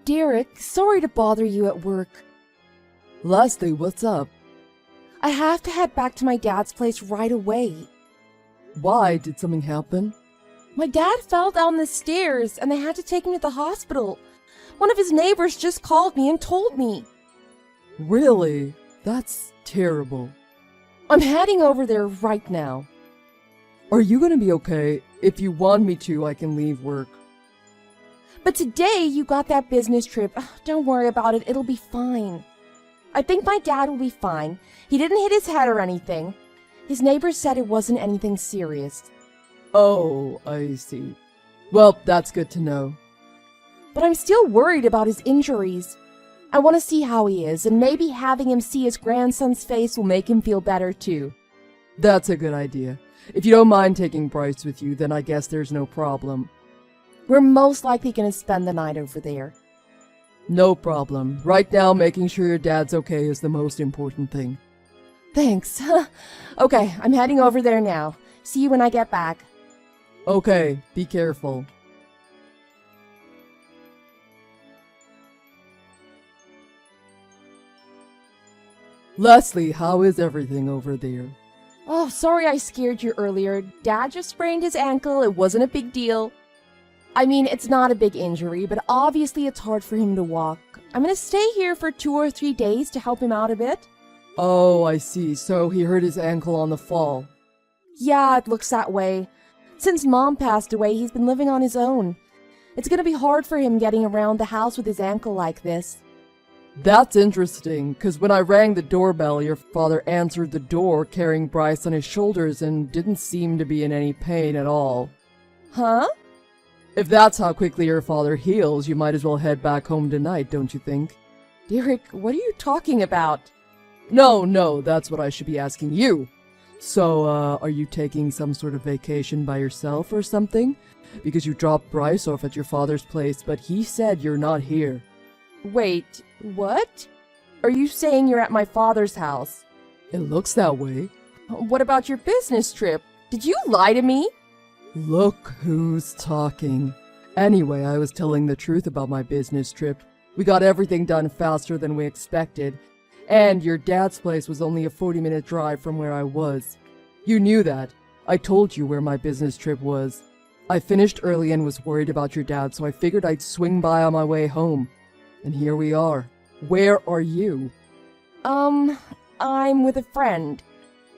Derek, sorry to bother you at work. Leslie, what's up? I have to head back to my dad's place right away. Why? Did something happen? My dad fell down the stairs and they had to take him to the hospital. One of his neighbors just called me and told me. Really? That's terrible. I'm heading over there right now. Are you gonna be okay? If you want me to, I can leave work. But today you got that business trip. Ugh, don't worry about it, it'll be fine. I think my dad will be fine. He didn't hit his head or anything. His neighbors said it wasn't anything serious. Oh, I see. Well, that's good to know. But I'm still worried about his injuries. I want to see how he is, and maybe having him see his grandson's face will make him feel better too. That's a good idea. If you don't mind taking Bryce with you, then I guess there's no problem. We're most likely going to spend the night over there. No problem. Right now, making sure your dad's okay is the most important thing. Thanks. Okay, I'm heading over there now. See you when I get back. Okay, be careful. Leslie, how is everything over there? Oh, sorry I scared you earlier. Dad just sprained his ankle. It wasn't a big deal. I mean, it's not a big injury, but obviously it's hard for him to walk. I'm gonna stay here for 2 or 3 days to help him out a bit. Oh, I see. So he hurt his ankle on the fall. Yeah, it looks that way. Since Mom passed away, he's been living on his own. It's gonna be hard for him getting around the house with his ankle like this. That's interesting, because when I rang the doorbell, your father answered the door carrying Bryce on his shoulders and didn't seem to be in any pain at all. Huh? If that's how quickly your father heals, you might as well head back home tonight, don't you think? Derek, what are you talking about? No, that's what I should be asking you. So, are you taking some sort of vacation by yourself or something? Because you dropped Bryce off at your father's place, but he said you're not here. Wait, what? Are you saying you're at my father's house? It looks that way. What about your business trip? Did you lie to me? Look who's talking. Anyway, I was telling the truth about my business trip. We got everything done faster than we expected, and your dad's place was only a 40-minute drive from where I was. You knew that. I told you where my business trip was. I finished early and was worried about your dad, so I figured I'd swing by on my way home. And here we are. Where are you? I'm with a friend.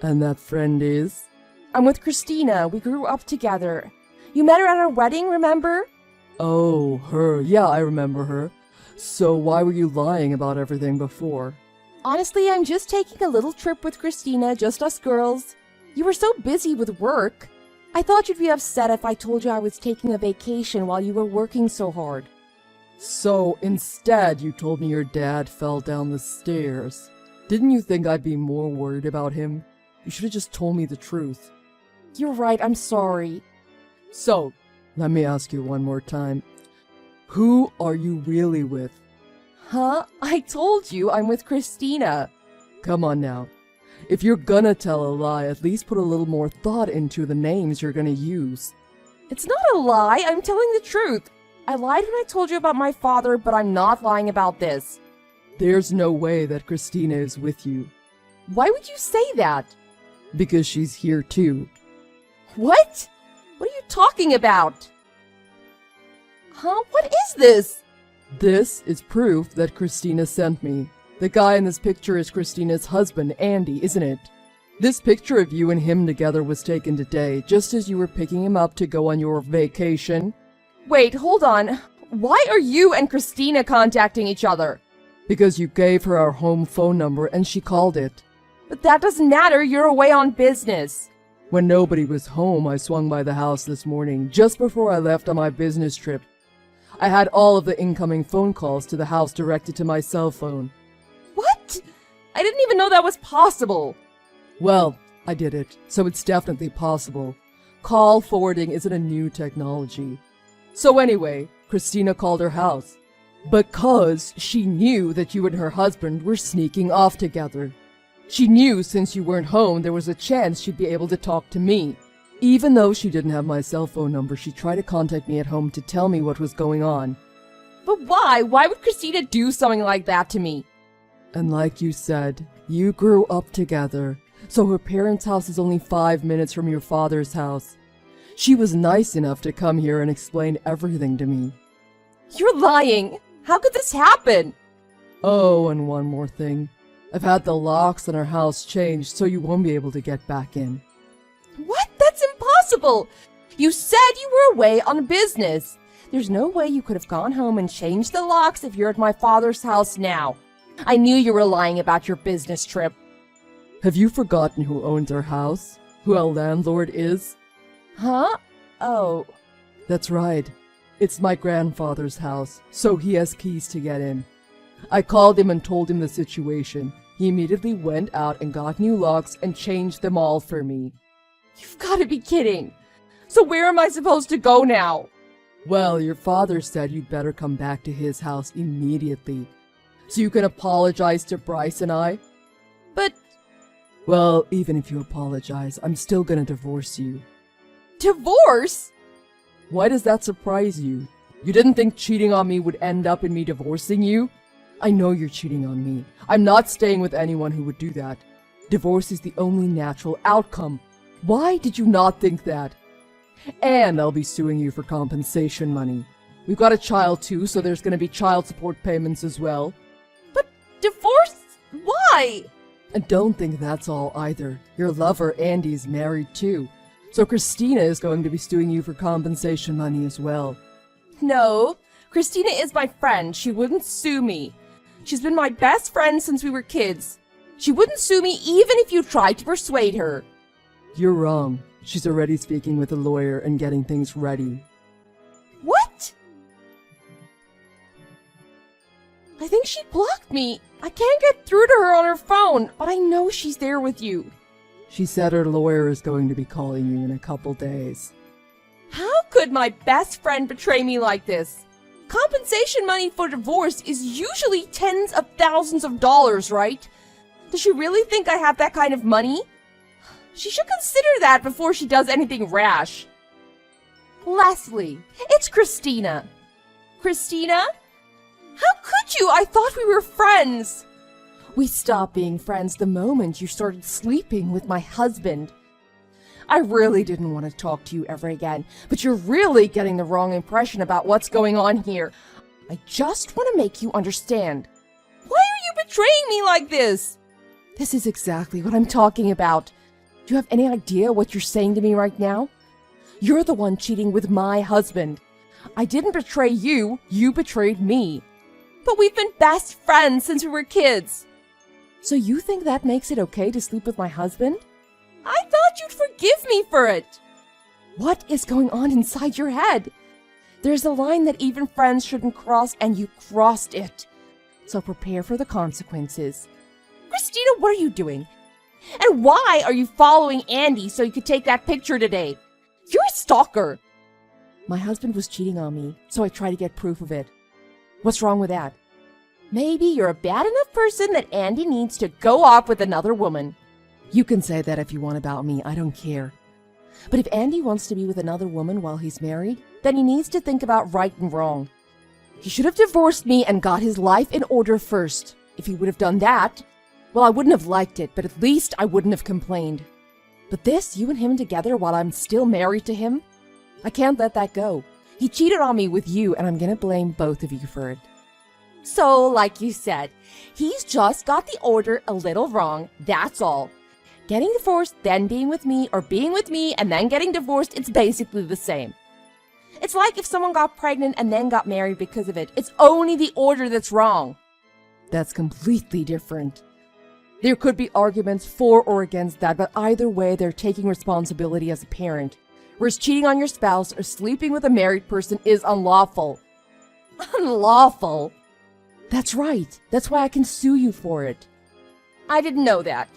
And that friend is? I'm with Christina. We grew up together. You met her at our wedding, remember? Oh, her. Yeah, I remember her. So why were you lying about everything before? Honestly, I'm just taking a little trip with Christina, just us girls. You were so busy with work. I thought you'd be upset if I told you I was taking a vacation while you were working so hard. So instead, you told me your dad fell down the stairs. Didn't you think I'd be more worried about him? You should have just told me the truth. You're right, I'm sorry. So, let me ask you one more time. Who are you really with? Huh? I told you I'm with Christina. Come on now. If you're gonna tell a lie, at least put a little more thought into the names you're gonna use. It's not a lie, I'm telling the truth. I lied when I told you about my father, but I'm not lying about this. There's no way that Christina is with you. Why would you say that? Because she's here too. What? What are you talking about? Huh? What is this? This is proof that Christina sent me. The guy in this picture is Christina's husband, Andy, isn't it? This picture of you and him together was taken today, just as you were picking him up to go on your vacation. Wait, hold on. Why are you and Christina contacting each other? Because you gave her our home phone number and she called it. But that doesn't matter, you're away on business. When nobody was home, I swung by the house this morning, just before I left on my business trip. I had all of the incoming phone calls to the house directed to my cell phone. What? I didn't even know that was possible. Well, I did it, so it's definitely possible. Call forwarding isn't a new technology. So anyway, Christina called her house. Because she knew that you and her husband were sneaking off together. She knew since you weren't home there was a chance she'd be able to talk to me. Even though she didn't have my cell phone number, she tried to contact me at home to tell me what was going on. But why? Why would Christina do something like that to me? And like you said, you grew up together, so her parents' house is only 5 minutes from your father's house. She was nice enough to come here and explain everything to me. You're lying. How could this happen? Oh, and one more thing. I've had the locks on our house changed so you won't be able to get back in. What? That's impossible. You said you were away on business. There's no way you could have gone home and changed the locks if you're at my father's house now. I knew you were lying about your business trip. Have you forgotten who owns our house? Who our landlord is? Huh? Oh. That's right. It's my grandfather's house, so he has keys to get in. I called him and told him the situation. He immediately went out and got new locks and changed them all for me. You've got to be kidding. So where am I supposed to go now? Well, your father said you'd better come back to his house immediately, so you can apologize to Bryce and I. But... Well, even if you apologize, I'm still gonna divorce you. Divorce? Why does that surprise you? You didn't think cheating on me would end up in me divorcing you? I know you're cheating on me. I'm not staying with anyone who would do that. Divorce is the only natural outcome. Why did you not think that? And I'll be suing you for compensation money. We've got a child too, so there's gonna be child support payments as well. But divorce? Why? And don't think that's all either. Your lover, Andy's married too. So Christina is going to be suing you for compensation money as well. No, Christina is my friend. She wouldn't sue me. She's been my best friend since we were kids. She wouldn't sue me even if you tried to persuade her. You're wrong. She's already speaking with a lawyer and getting things ready. What? I think she blocked me. I can't get through to her on her phone, but I know she's there with you. She said her lawyer is going to be calling you in a couple days. How could my best friend betray me like this? Compensation money for divorce is usually tens of thousands of dollars, right? Does she really think I have that kind of money? She should consider that before she does anything rash. Leslie, it's Christina. Christina? How could you? I thought we were friends. We stopped being friends the moment you started sleeping with my husband. I really didn't want to talk to you ever again, but you're really getting the wrong impression about what's going on here. I just want to make you understand. Why are you betraying me like this? This is exactly what I'm talking about. Do you have any idea what you're saying to me right now? You're the one cheating with my husband. I didn't betray you, you betrayed me. But we've been best friends since we were kids. So you think that makes it okay to sleep with my husband? I thought you'd forgive me for it. What is going on inside your head? There's a line that even friends shouldn't cross, and you crossed it. So prepare for the consequences. Christina, what are you doing? And why are you following Andy so you could take that picture today? You're a stalker. My husband was cheating on me, so I tried to get proof of it. What's wrong with that? Maybe you're a bad enough person that Andy needs to go off with another woman. You can say that if you want about me, I don't care. But if Andy wants to be with another woman while he's married, then he needs to think about right and wrong. He should have divorced me and got his life in order first. If he would have done that, well, I wouldn't have liked it, but at least I wouldn't have complained. But this, you and him together while I'm still married to him? I can't let that go. He cheated on me with you, and I'm gonna blame both of you for it. So, like you said, he's just got the order a little wrong, that's all. Getting divorced, then being with me, or being with me and then getting divorced, it's basically the same. It's like if someone got pregnant and then got married because of it. It's only the order that's wrong. That's completely different. There could be arguments for or against that, but either way, they're taking responsibility as a parent. Whereas cheating on your spouse or sleeping with a married person is unlawful. Unlawful? That's right. That's why I can sue you for it. I didn't know that.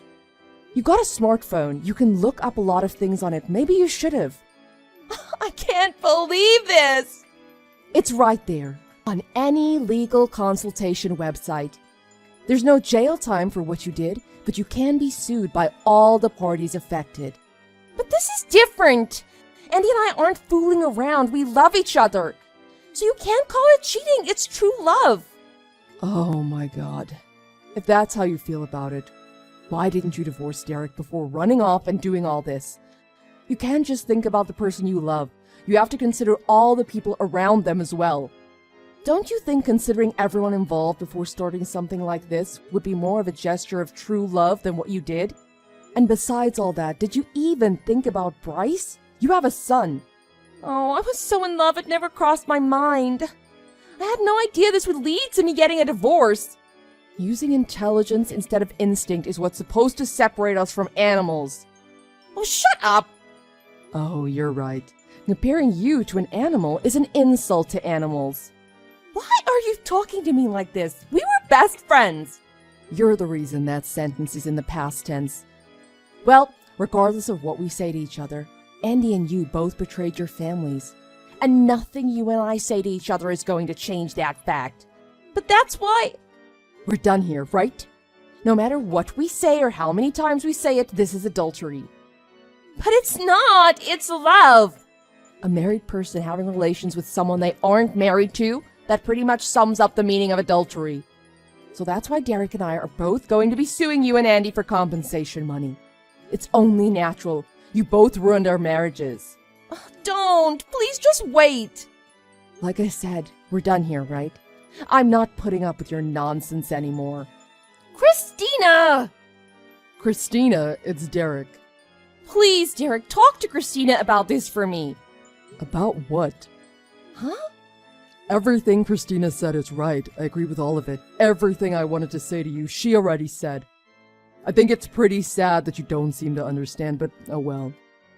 You got a smartphone. You can look up a lot of things on it. Maybe you should have. I can't believe this! It's right there, on any legal consultation website. There's no jail time for what you did, but you can be sued by all the parties affected. But this is different! Andy and I aren't fooling around. We love each other. So you can't call it cheating, it's true love. Oh my god. If that's how you feel about it, why didn't you divorce Derek before running off and doing all this? You can't just think about the person you love. You have to consider all the people around them as well. Don't you think considering everyone involved before starting something like this would be more of a gesture of true love than what you did? And besides all that, did you even think about Bryce? You have a son. Oh, I was so in love it never crossed my mind. I had no idea this would lead to me getting a divorce. Using intelligence instead of instinct is what's supposed to separate us from animals. Oh, shut up! Oh, you're right. Comparing you to an animal is an insult to animals. Why are you talking to me like this? We were best friends. You're the reason that sentence is in the past tense. Well, regardless of what we say to each other, Andy and you both betrayed your families. And nothing you and I say to each other is going to change that fact. But that's why... We're done here, right? No matter what we say or how many times we say it, this is adultery. But it's not! It's love! A married person having relations with someone they aren't married to, that pretty much sums up the meaning of adultery. So that's why Derek and I are both going to be suing you and Andy for compensation money. It's only natural. You both ruined our marriages. Don't! Please just wait! Like I said, we're done here, right? I'm not putting up with your nonsense anymore. Christina! Christina, it's Derek. Please, Derek, talk to Christina about this for me. About what? Huh? Everything Christina said is right. I agree with all of it. Everything I wanted to say to you, she already said. I think it's pretty sad that you don't seem to understand, but oh well.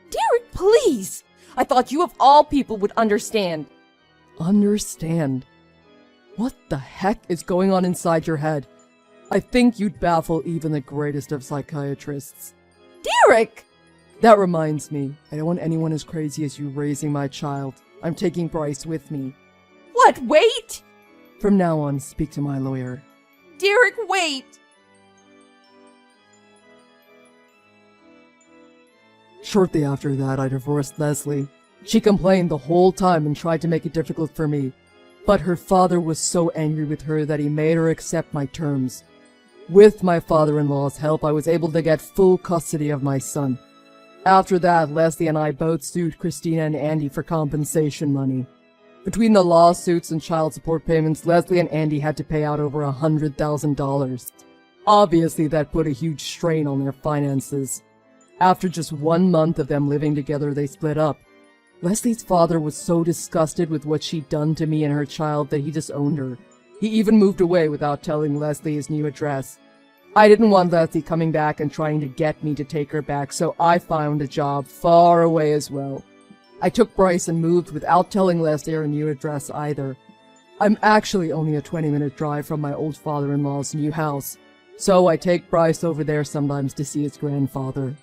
Derek, please! I thought you of all people would understand. Understand? What the heck is going on inside your head? I think you'd baffle even the greatest of psychiatrists. Derek! That reminds me, I don't want anyone as crazy as you raising my child. I'm taking Bryce with me. What, wait? From now on, speak to my lawyer. Derek, wait! Shortly after that, I divorced Leslie. She complained the whole time and tried to make it difficult for me. But her father was so angry with her that he made her accept my terms. With my father-in-law's help, I was able to get full custody of my son. After that, Leslie and I both sued Christina and Andy for compensation money. Between the lawsuits and child support payments, Leslie and Andy had to pay out over $100,000. Obviously, that put a huge strain on their finances. After just 1 month of them living together, they split up. Leslie's father was so disgusted with what she'd done to me and her child that he disowned her. He even moved away without telling Leslie his new address. I didn't want Leslie coming back and trying to get me to take her back, so I found a job far away as well. I took Bryce and moved without telling Leslie her new address either. I'm actually only a 20-minute drive from my old father-in-law's new house, so I take Bryce over there sometimes to see his grandfather.